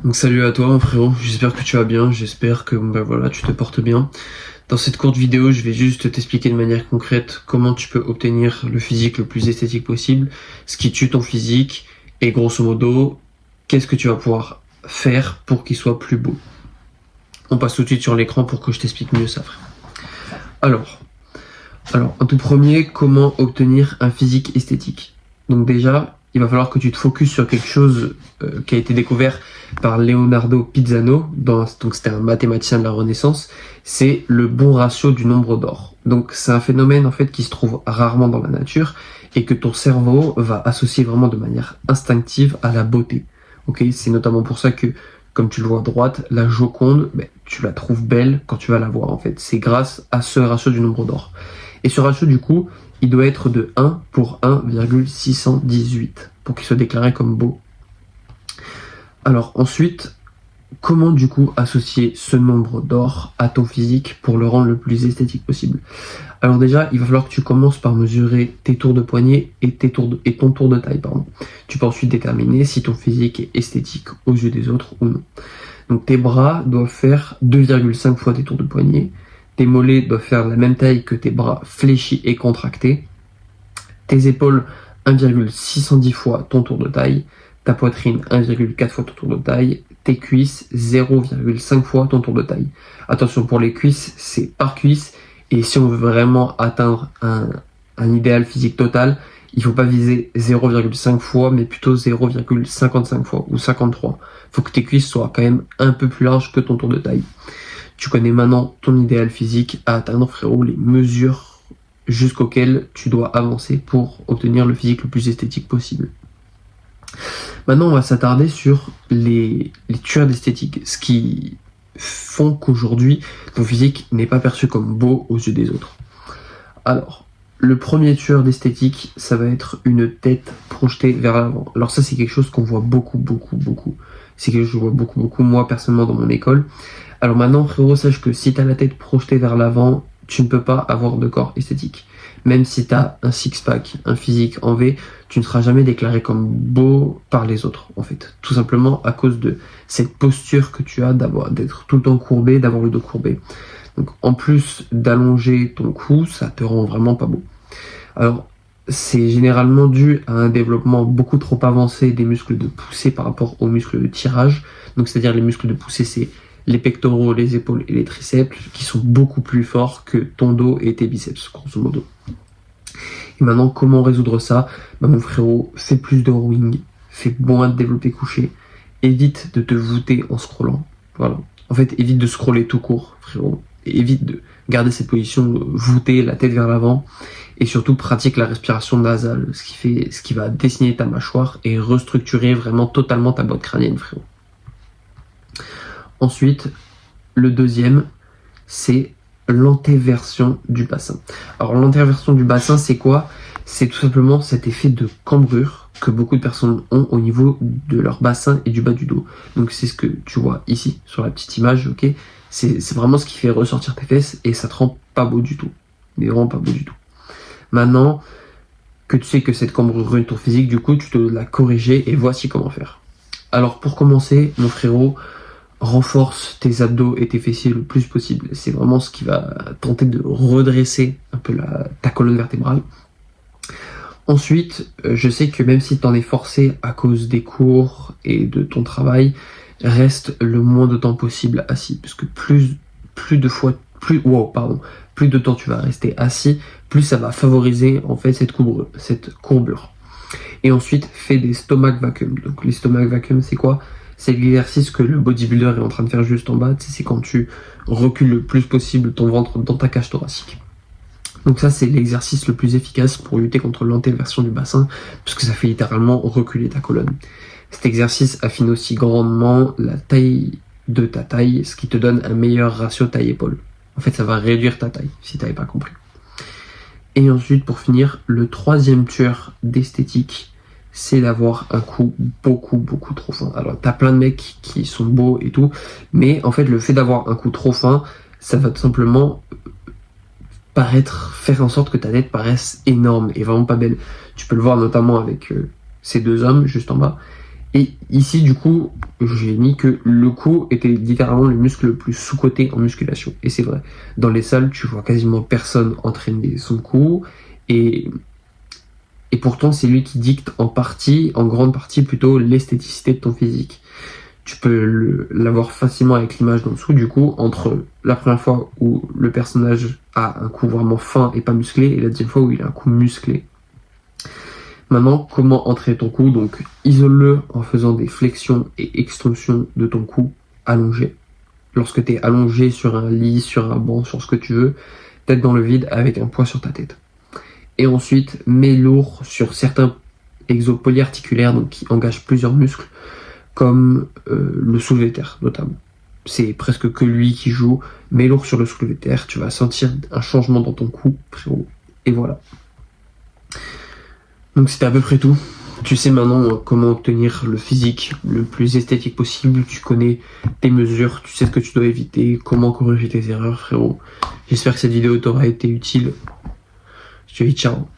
Donc salut à toi mon frérot, j'espère que tu vas bien, j'espère que voilà, tu te portes bien. Dans cette courte vidéo, je vais juste t'expliquer de manière concrète comment tu peux obtenir le physique le plus esthétique possible, ce qui tue ton physique, et grosso modo, qu'est-ce que tu vas pouvoir faire pour qu'il soit plus beau. On passe tout de suite sur l'écran pour que je t'explique mieux ça, frère. Alors, en tout premier, comment obtenir un physique esthétique? Donc déjà, il va falloir que tu te focuses sur quelque chose qui a été découvert par Leonardo Pisano, donc c'était un mathématicien de la Renaissance, c'est le bon ratio du nombre d'or. Donc c'est un phénomène en fait qui se trouve rarement dans la nature et que ton cerveau va associer vraiment de manière instinctive à la beauté. Ok, c'est notamment pour ça que, comme tu le vois à droite, la Joconde, tu la trouves belle quand tu vas la voir en fait. C'est grâce à ce ratio du nombre d'or. Et ce ratio, du coup, il doit être de 1 pour 1,618 pour qu'il soit déclaré comme beau. Alors ensuite, comment du coup associer ce nombre d'or à ton physique pour le rendre le plus esthétique possible? Alors déjà, il va falloir que tu commences par mesurer tes tours de poignet et ton tour de taille, pardon. Tu peux ensuite déterminer si ton physique est esthétique aux yeux des autres ou non. Donc tes bras doivent faire 2,5 fois tes tours de poignet. Tes mollets doivent faire la même taille que tes bras fléchis et contractés. Tes épaules, 1,610 fois ton tour de taille. Ta poitrine, 1,4 fois ton tour de taille. Tes cuisses, 0,5 fois ton tour de taille. Attention, pour les cuisses, c'est par cuisse. Et si on veut vraiment atteindre un idéal physique total, il ne faut pas viser 0,5 fois, mais plutôt 0,55 fois ou 53. Il faut que tes cuisses soient quand même un peu plus larges que ton tour de taille. Tu connais maintenant ton idéal physique à atteindre, frérot, les mesures jusqu'auxquelles tu dois avancer pour obtenir le physique le plus esthétique possible. Maintenant, on va s'attarder sur les tueurs d'esthétique, ce qui font qu'aujourd'hui, ton physique n'est pas perçu comme beau aux yeux des autres. Alors, le premier tueur d'esthétique, ça va être une tête projetée vers l'avant. Alors ça, c'est quelque chose qu'on voit beaucoup. C'est quelque chose que je vois beaucoup, moi, personnellement, dans mon école. Alors maintenant, frérot, sache que si t'as la tête projetée vers l'avant, tu ne peux pas avoir de corps esthétique. Même si t'as un six-pack, un physique en V, tu ne seras jamais déclaré comme beau par les autres, en fait. Tout simplement à cause de cette posture que tu as d'être tout le temps courbé, d'avoir le dos courbé. Donc en plus d'allonger ton cou, ça te rend vraiment pas beau. Alors, c'est généralement dû à un développement beaucoup trop avancé des muscles de poussée par rapport aux muscles de tirage. Donc c'est-à-dire les muscles de poussée, c'est les pectoraux, les épaules et les triceps qui sont beaucoup plus forts que ton dos et tes biceps, grosso modo. Et maintenant, comment résoudre ça? Mon frérot, fais plus de rowing, fais moins de développé couché, évite de te voûter en scrollant. Voilà. En fait, évite de scroller tout court, frérot. Et évite de garder cette position voûtée, la tête vers l'avant. Et surtout, pratique la respiration nasale, ce qui va dessiner ta mâchoire et restructurer vraiment totalement ta boîte crânienne, frérot. Ensuite, le deuxième, c'est l'antéversion du bassin. Alors l'antéversion du bassin, c'est quoi? C'est tout simplement cet effet de cambrure que beaucoup de personnes ont au niveau de leur bassin et du bas du dos. Donc c'est ce que tu vois ici, sur la petite image, ok? C'est vraiment ce qui fait ressortir tes fesses et ça te rend pas beau du tout. Mais vraiment pas beau du tout. Maintenant que tu sais que cette cambrure ruine ton physique, du coup, tu dois la corriger et voici comment faire. Alors pour commencer, mon frérot, renforce tes abdos et tes fessiers le plus possible. C'est vraiment ce qui va tenter de redresser un peu ta colonne vertébrale. Ensuite, je sais que même si tu en es forcé à cause des cours et de ton travail, reste le moins de temps possible assis. Parce que plus de temps tu vas rester assis, plus ça va favoriser en fait cette courbure. Et ensuite, fais des stomach vacuum. Donc les stomach vacuum, c'est quoi? C'est l'exercice que le bodybuilder est en train de faire juste en bas. C'est quand tu recules le plus possible ton ventre dans ta cage thoracique. Donc ça, c'est l'exercice le plus efficace pour lutter contre l'antéversion du bassin, puisque ça fait littéralement reculer ta colonne. Cet exercice affine aussi grandement la taille de ta taille, ce qui te donne un meilleur ratio taille-épaule. En fait, ça va réduire ta taille, si tu n'avais pas compris. Et ensuite, pour finir, le troisième tueur d'esthétique, c'est d'avoir un cou beaucoup trop fin. Alors, t'as plein de mecs qui sont beaux et tout, mais en fait, le fait d'avoir un cou trop fin, ça va tout simplement faire en sorte que ta tête paraisse énorme et vraiment pas belle. Tu peux le voir notamment avec ces deux hommes juste en bas. Et ici, du coup, j'ai mis que le cou était littéralement le muscle le plus sous-coté en musculation. Et c'est vrai. Dans les salles, tu vois quasiment personne entraîner son cou. Et, et pourtant, c'est lui qui dicte en grande partie plutôt l'esthéticité de ton physique. Tu peux l'avoir facilement avec l'image d'en dessous, du coup, entre la première fois où le personnage a un cou vraiment fin et pas musclé, et la deuxième fois où il a un cou musclé. Maintenant, comment entraîner ton cou? Donc, isole-le en faisant des flexions et extensions de ton cou allongé. Lorsque tu es allongé sur un lit, sur un banc, sur ce que tu veux, tête dans le vide avec un poids sur ta tête. Et ensuite, mets lourd sur certains exos polyarticulaires, donc qui engagent plusieurs muscles, comme le soulevé de terre notamment. C'est presque que lui qui joue, mets lourd sur le soulevé de terre, tu vas sentir un changement dans ton cou, frérot. Et voilà. Donc c'était à peu près tout. Tu sais maintenant comment obtenir le physique le plus esthétique possible, tu connais tes mesures, tu sais ce que tu dois éviter, comment corriger tes erreurs, frérot. J'espère que cette vidéo t'aura été utile. Je te dis ciao.